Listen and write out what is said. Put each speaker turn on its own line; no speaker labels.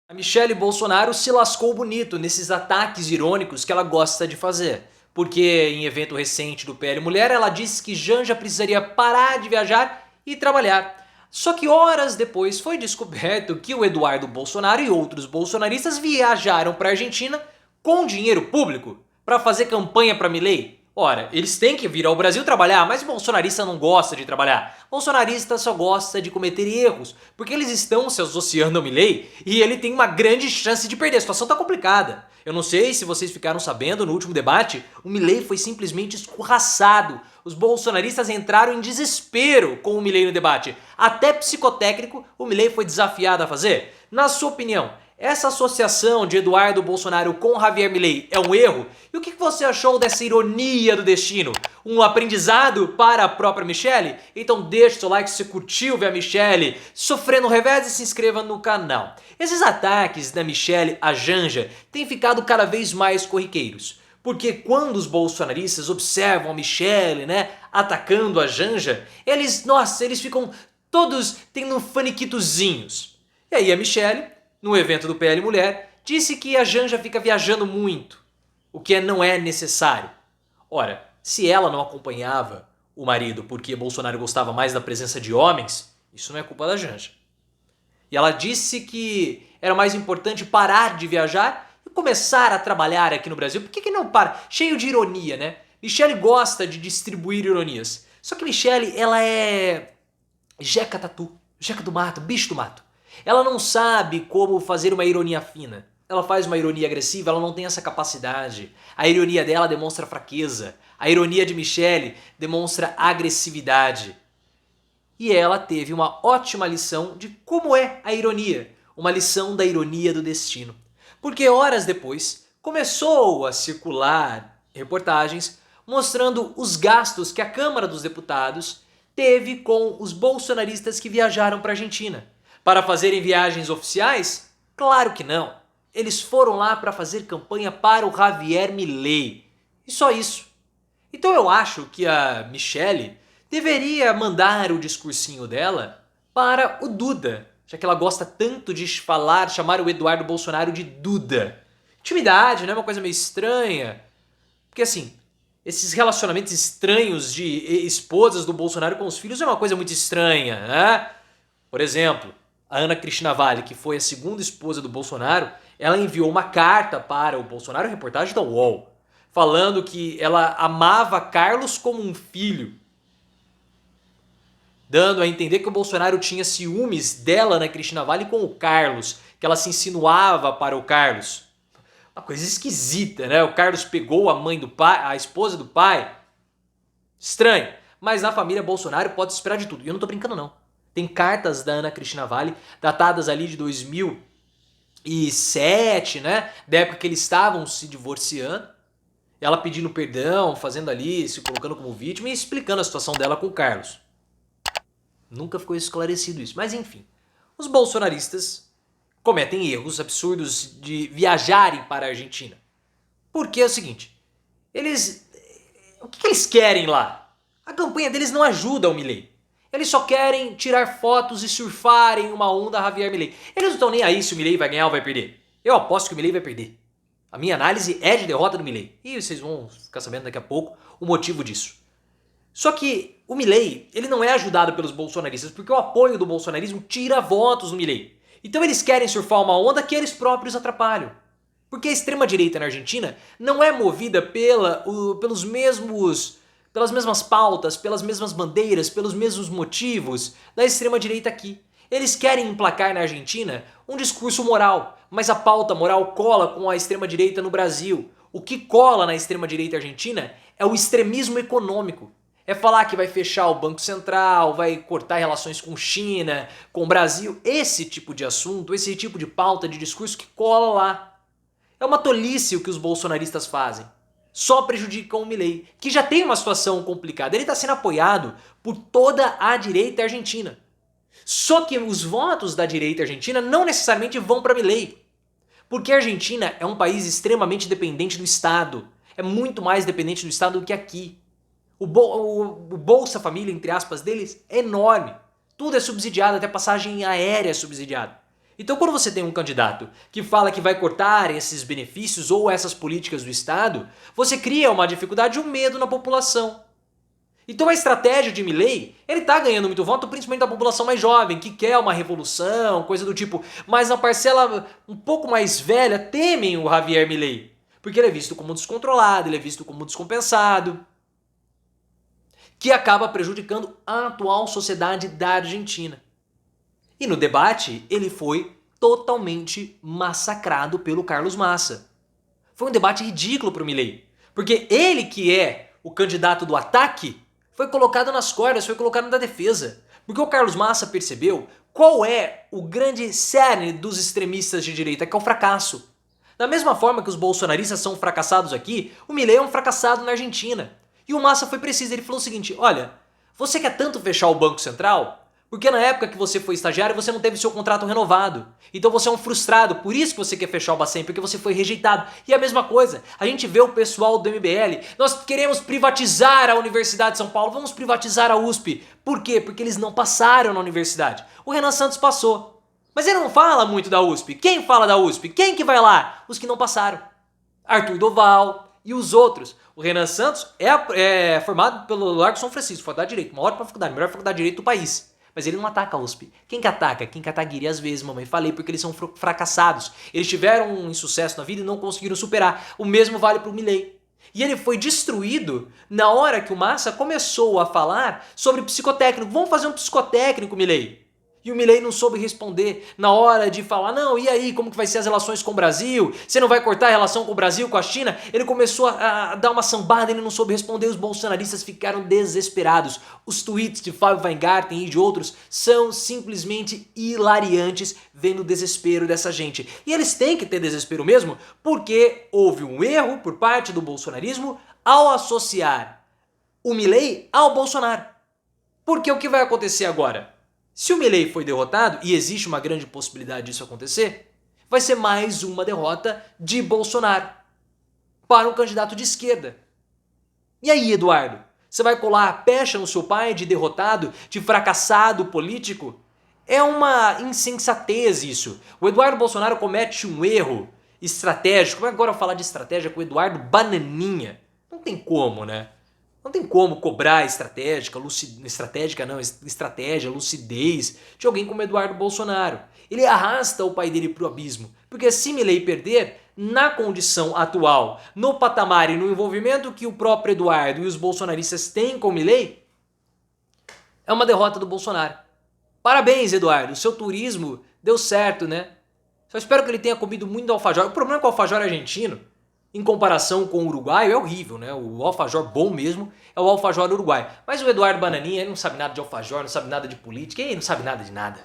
A Michelle Bolsonaro se lascou bonito nesses ataques irônicos que ela gosta de fazer. Porque em evento recente do PL Mulher, ela disse que Janja precisaria parar de viajar e trabalhar. Só que horas depois foi descoberto que o Eduardo Bolsonaro e outros bolsonaristas viajaram para a Argentina com dinheiro público para fazer campanha para Milei. Ora, eles têm que vir ao Brasil trabalhar, mas o bolsonarista não gosta de trabalhar. O bolsonarista só gosta de cometer erros, porque eles estão se associando ao Milei e ele tem uma grande chance de perder. A situação está complicada. Eu não sei se vocês ficaram sabendo, no último debate, o Milei foi simplesmente escorraçado. Os bolsonaristas entraram em desespero com o Milei no debate. Até psicotécnico o Milei foi desafiado a fazer. Na sua opinião, essa associação de Eduardo Bolsonaro com Javier Milei é um erro? E o que você achou dessa ironia do destino? Um aprendizado para a própria Michelle? Então deixa o seu like se você curtiu ver a Michelle sofrendo revés e se inscreva no canal. Esses ataques da Michelle à Janja têm ficado cada vez mais corriqueiros. Porque quando os bolsonaristas observam a Michelle, atacando a Janja, eles ficam todos tendo faniquitozinhos. E aí a Michelle, no evento do PL Mulher, disse que a Janja fica viajando muito, o que não é necessário. Ora, se ela não acompanhava o marido porque Bolsonaro gostava mais da presença de homens, isso não é culpa da Janja. E ela disse que era mais importante parar de viajar e começar a trabalhar aqui no Brasil. Por que não para? Cheio de ironia, né? Michelle gosta de distribuir ironias. Só que Michelle, ela é jeca tatu, jeca do mato, bicho do mato. Ela não sabe como fazer uma ironia fina. Ela faz uma ironia agressiva, ela não tem essa capacidade. A ironia dela demonstra fraqueza. A ironia de Michelle demonstra agressividade. E ela teve uma ótima lição de como é a ironia. Uma lição da ironia do destino. Porque horas depois começou a circular reportagens mostrando os gastos que a Câmara dos Deputados teve com os bolsonaristas que viajaram para a Argentina. Para fazerem viagens oficiais? Claro que não. Eles foram lá para fazer campanha para o Javier Milei. E só isso. Então eu acho que a Michelle deveria mandar o discursinho dela para o Duda, já que ela gosta tanto de falar, chamar o Eduardo Bolsonaro de Duda. Intimidade, não é uma coisa meio estranha? Porque assim, esses relacionamentos estranhos de esposas do Bolsonaro com os filhos é uma coisa muito estranha, né? Por exemplo, a Ana Cristina Vale, que foi a segunda esposa do Bolsonaro, ela enviou uma carta para o Bolsonaro, reportagem da UOL, falando que ela amava Carlos como um filho, dando a entender que o Bolsonaro tinha ciúmes dela, Ana Cristina Vale, com o Carlos, que ela se insinuava para o Carlos. Uma coisa esquisita, né? O Carlos pegou a mãe do pai, a esposa do pai. Estranho. Mas na família Bolsonaro pode esperar de tudo. E eu não tô brincando, não. Tem cartas da Ana Cristina Vale, datadas ali de 2007, né? Da época que eles estavam se divorciando. Ela pedindo perdão, fazendo ali, se colocando como vítima e explicando a situação dela com o Carlos. Nunca ficou esclarecido isso. Mas enfim, os bolsonaristas cometem erros absurdos de viajarem para a Argentina. Porque é o seguinte, o que eles querem lá? A campanha deles não ajuda o Milei. Eles só querem tirar fotos e surfarem uma onda Javier Milei. Eles não estão nem aí se o Milei vai ganhar ou vai perder. Eu aposto que o Milei vai perder. A minha análise é de derrota do Milei. E vocês vão ficar sabendo daqui a pouco o motivo disso. Só que o Milei, ele não é ajudado pelos bolsonaristas, porque o apoio do bolsonarismo tira votos no Milei. Então eles querem surfar uma onda que eles próprios atrapalham. Porque a extrema-direita na Argentina não é movida pelas mesmas pautas, pelas mesmas bandeiras, pelos mesmos motivos da extrema-direita aqui. Eles querem emplacar na Argentina um discurso moral, mas a pauta moral cola com a extrema-direita no Brasil. O que cola na extrema-direita argentina é o extremismo econômico. É falar que vai fechar o Banco Central, vai cortar relações com China, com o Brasil. Esse tipo de assunto, esse tipo de pauta, de discurso que cola lá. É uma tolice o que os bolsonaristas fazem. Só prejudicam o Milei, que já tem uma situação complicada. Ele está sendo apoiado por toda a direita argentina. Só que os votos da direita argentina não necessariamente vão para Milei. Porque a Argentina é um país extremamente dependente do Estado. É muito mais dependente do Estado do que aqui. O Bolsa Família, entre aspas, deles é enorme. Tudo é subsidiado, até passagem aérea é subsidiada. Então quando você tem um candidato que fala que vai cortar esses benefícios ou essas políticas do Estado, você cria uma dificuldade e um medo na população. Então a estratégia de Milei, ele tá ganhando muito voto, principalmente da população mais jovem, que quer uma revolução, coisa do tipo, mas a parcela um pouco mais velha temem o Javier Milei, porque ele é visto como descontrolado, ele é visto como descompensado, que acaba prejudicando a atual sociedade da Argentina. E no debate, ele foi totalmente massacrado pelo Carlos Massa. Foi um debate ridículo pro Milei, porque ele que é o candidato do ataque, foi colocado nas cordas, foi colocado na defesa. Porque o Carlos Massa percebeu qual é o grande cerne dos extremistas de direita, que é o fracasso. Da mesma forma que os bolsonaristas são fracassados aqui, o Milei é um fracassado na Argentina. E o Massa foi preciso, ele falou o seguinte, olha, você quer tanto fechar o Banco Central? Porque na época que você foi estagiário, você não teve seu contrato renovado. Então você é um frustrado, por isso que você quer fechar o Bacen, porque você foi rejeitado. E a mesma coisa, a gente vê o pessoal do MBL, nós queremos privatizar a Universidade de São Paulo, vamos privatizar a USP. Por quê? Porque eles não passaram na universidade. O Renan Santos passou. Mas ele não fala muito da USP. Quem fala da USP? Quem que vai lá? Os que não passaram. Arthur Doval e os outros. O Renan Santos é formado pelo Largo São Francisco, faculdade de Direito, uma ótima faculdade, melhor faculdade de Direito do país. Mas ele não ataca a USP. Quem que ataca? Quem que ataca às vezes, mamãe. Falei, porque eles são fracassados. Eles tiveram um insucesso na vida e não conseguiram superar. O mesmo vale para o Milei. E ele foi destruído na hora que o Massa começou a falar sobre psicotécnico. Vamos fazer um psicotécnico, Milei. E o Milei não soube responder na hora de falar, não, e aí, como que vai ser as relações com o Brasil? Você não vai cortar a relação com o Brasil, com a China? Ele começou a dar uma sambada, ele não soube responder, os bolsonaristas ficaram desesperados. Os tweets de Fábio Weingarten e de outros são simplesmente hilariantes vendo o desespero dessa gente. E eles têm que ter desespero mesmo, porque houve um erro por parte do bolsonarismo ao associar o Milei ao Bolsonaro. Porque o que vai acontecer agora? Se o Milei foi derrotado, e existe uma grande possibilidade disso acontecer, vai ser mais uma derrota de Bolsonaro para um candidato de esquerda. E aí, Eduardo? Você vai colar a pecha no seu pai de derrotado, de fracassado político? É uma insensatez isso. O Eduardo Bolsonaro comete um erro estratégico. Como é agora falar de estratégia com o Eduardo Bananinha? Não tem como, né? Não tem como cobrar estratégia, lucidez de alguém como Eduardo Bolsonaro. Ele arrasta o pai dele pro abismo. Porque se Milei perder, na condição atual, no patamar e no envolvimento que o próprio Eduardo e os bolsonaristas têm com Milei, é uma derrota do Bolsonaro. Parabéns, Eduardo. O seu turismo deu certo, né? Só espero que ele tenha comido muito alfajor. O problema com o alfajor argentino, em comparação com o uruguaio, é horrível, né? O alfajor bom mesmo é o alfajor uruguaio. Mas o Eduardo Bananinha, ele não sabe nada de alfajor, não sabe nada de política, ele não sabe nada de nada.